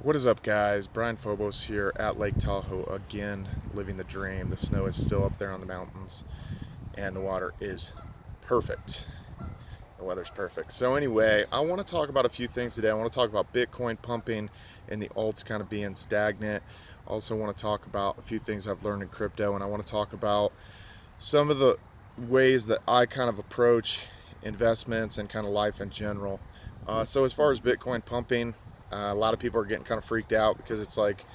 What is up, guys? Brian Phobos here at Lake Tahoe again, living the dream. The snow is still up there on the mountains, and the water is perfect. The weather's perfect. So anyway, I want to talk about a few things today. I want to talk about Bitcoin pumping and the alts kind of being stagnant. I also want to talk about a few things I've learned in crypto, and I want to talk about some of the ways that I kind of approach investments and kind of life in general. So as far as Bitcoin pumping, a lot of people are getting kind of freaked out because it's like,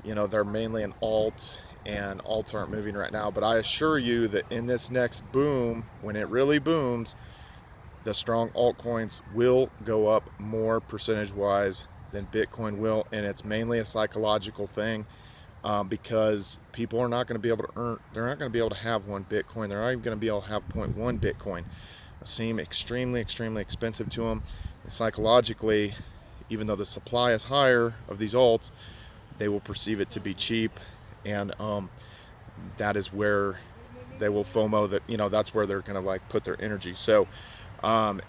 they're mainly an alt and alts aren't moving right now. But I assure you that in this next boom, when it really booms, the strong altcoins will go up more percentage wise than Bitcoin will. And it's mainly a psychological thing, because people are not going to be able to they're not going to be able to have one Bitcoin. They're not even going to be able to have zero point 0.1 Bitcoin. It seem extremely, extremely expensive to them. And psychologically, even though the supply is higher of these alts, they will perceive it to be cheap. And that is where they will FOMO that, that's where they're going to like put their energy. So um,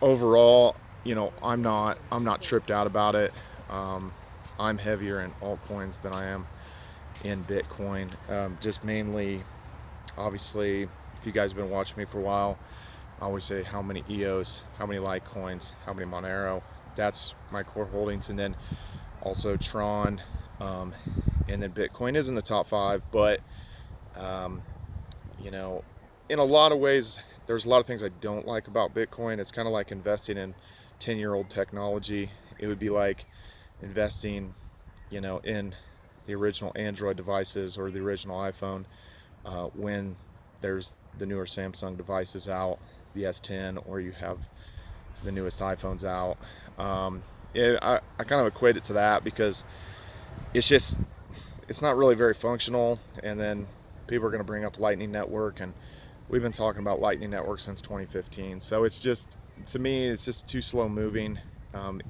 overall, I'm not tripped out about it. I'm heavier in altcoins than I am in Bitcoin. Just mainly, obviously, if you guys have been watching me for a while, I always say how many EOS, how many Litecoins, how many Monero. That's my core holdings, and then also Tron, um, and then Bitcoin is in the top five. But um, you know, in a lot of ways, there's a lot of things I don't like about Bitcoin. It's kind of like investing in 10-year-old technology. It would be like investing, in the original Android devices or the original iPhone, when there's the newer Samsung devices out, the S10, or you have the newest iPhones out. Um, I kind of equate it to that because it's just it's not really very functional. And then people are going to bring up Lightning Network, and we've been talking about Lightning Network since 2015. So it's just, to me, it's just too slow moving. Um,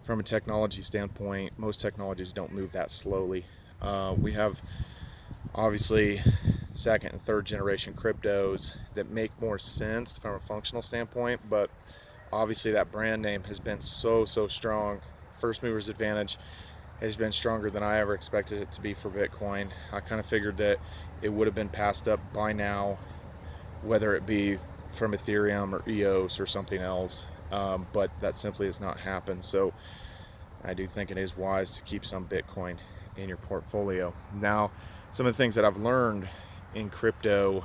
from a technology standpoint, most technologies don't move that slowly. We have obviously second and third generation cryptos that make more sense from a functional standpoint, but obviously that brand name has been so strong. First movers advantage has been stronger than I ever expected it to be for Bitcoin. I kind of figured that it would have been passed up by now, whether it be from Ethereum or EOS or something else, but that simply has not happened. So I do think it is wise to keep some Bitcoin in your portfolio. Now, some of the things that I've learned in crypto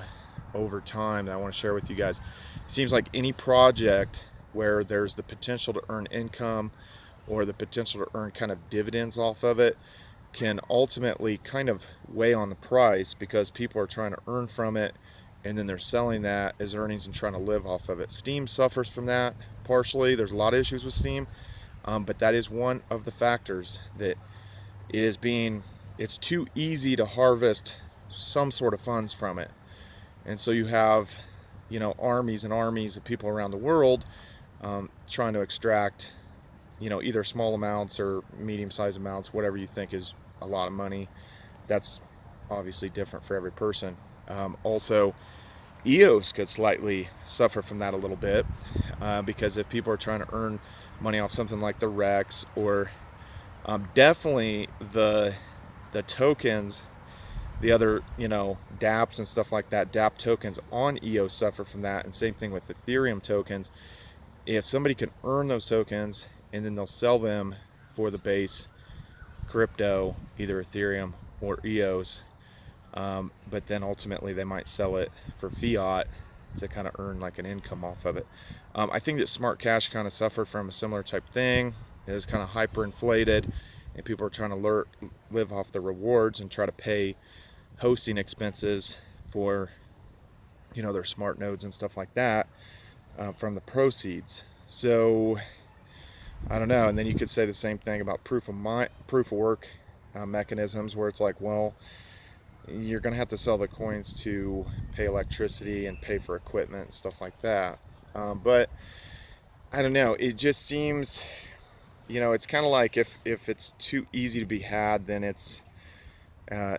over time that I want to share with you guys. It seems like any project where there's the potential to earn income or the potential to earn kind of dividends off of it can ultimately kind of weigh on the price, because people are trying to earn from it and then they're selling that as earnings and trying to live off of it. Steam suffers from that partially. There's a lot of issues with Steam, but that is one of the factors that it's too easy to harvest some sort of funds from it. And so you have, armies and armies of people around the world, trying to extract, either small amounts or medium-sized amounts, whatever you think is a lot of money. That's obviously different for every person. Also, EOS could slightly suffer from that a little bit, because if people are trying to earn money off something like the Rex, or definitely the tokens, the other, dApps and stuff like that, dApp tokens on EOS suffer from that. And same thing with Ethereum tokens. If somebody can earn those tokens and then they'll sell them for the base crypto, either Ethereum or EOS, but then ultimately they might sell it for fiat to kind of earn like an income off of it. I think that Smart Cash kind of suffered from a similar type thing. It was kind of hyperinflated, and people are trying to live off the rewards and try to pay hosting expenses for, their smart nodes and stuff like that, from the proceeds. So I don't know. And then you could say the same thing about proof of work mechanisms, where it's like, well, you're going to have to sell the coins to pay electricity and pay for equipment and stuff like that. But I don't know. It just seems, it's kind of like if it's too easy to be had, then it's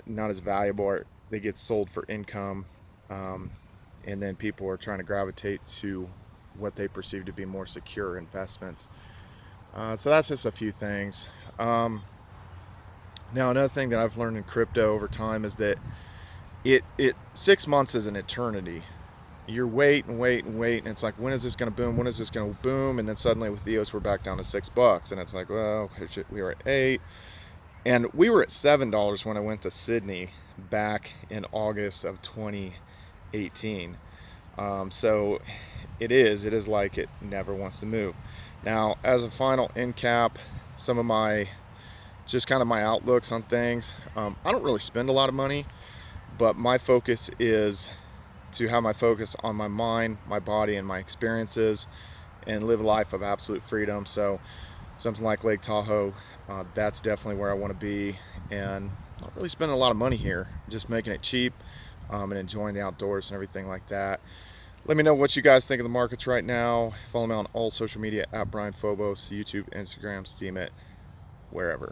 not as valuable, or they get sold for income. And then people are trying to gravitate to what they perceive to be more secure investments. So that's just a few things. Now another thing that I've learned in crypto over time is that it 6 months is an eternity. You're wait and wait and wait, and it's like, when is this going to boom? When is this going to boom? And then suddenly with EOS we're back down to $6, and it's like, well, we were at 8, and we were at $7 when I went to Sydney back in August of 2018. So it is like it never wants to move. Now, as a final end cap, some of my just kind of my outlooks on things. I don't really spend a lot of money, but my focus is to have my focus on my mind, my body, and my experiences, and live a life of absolute freedom. So something like Lake Tahoe, that's definitely where I want to be, and not really spending a lot of money here, just making it cheap, and enjoying the outdoors and everything like that. Let me know what you guys think of the markets right now. Follow me on all social media at Brian Phobos, YouTube, Instagram, Steemit, wherever.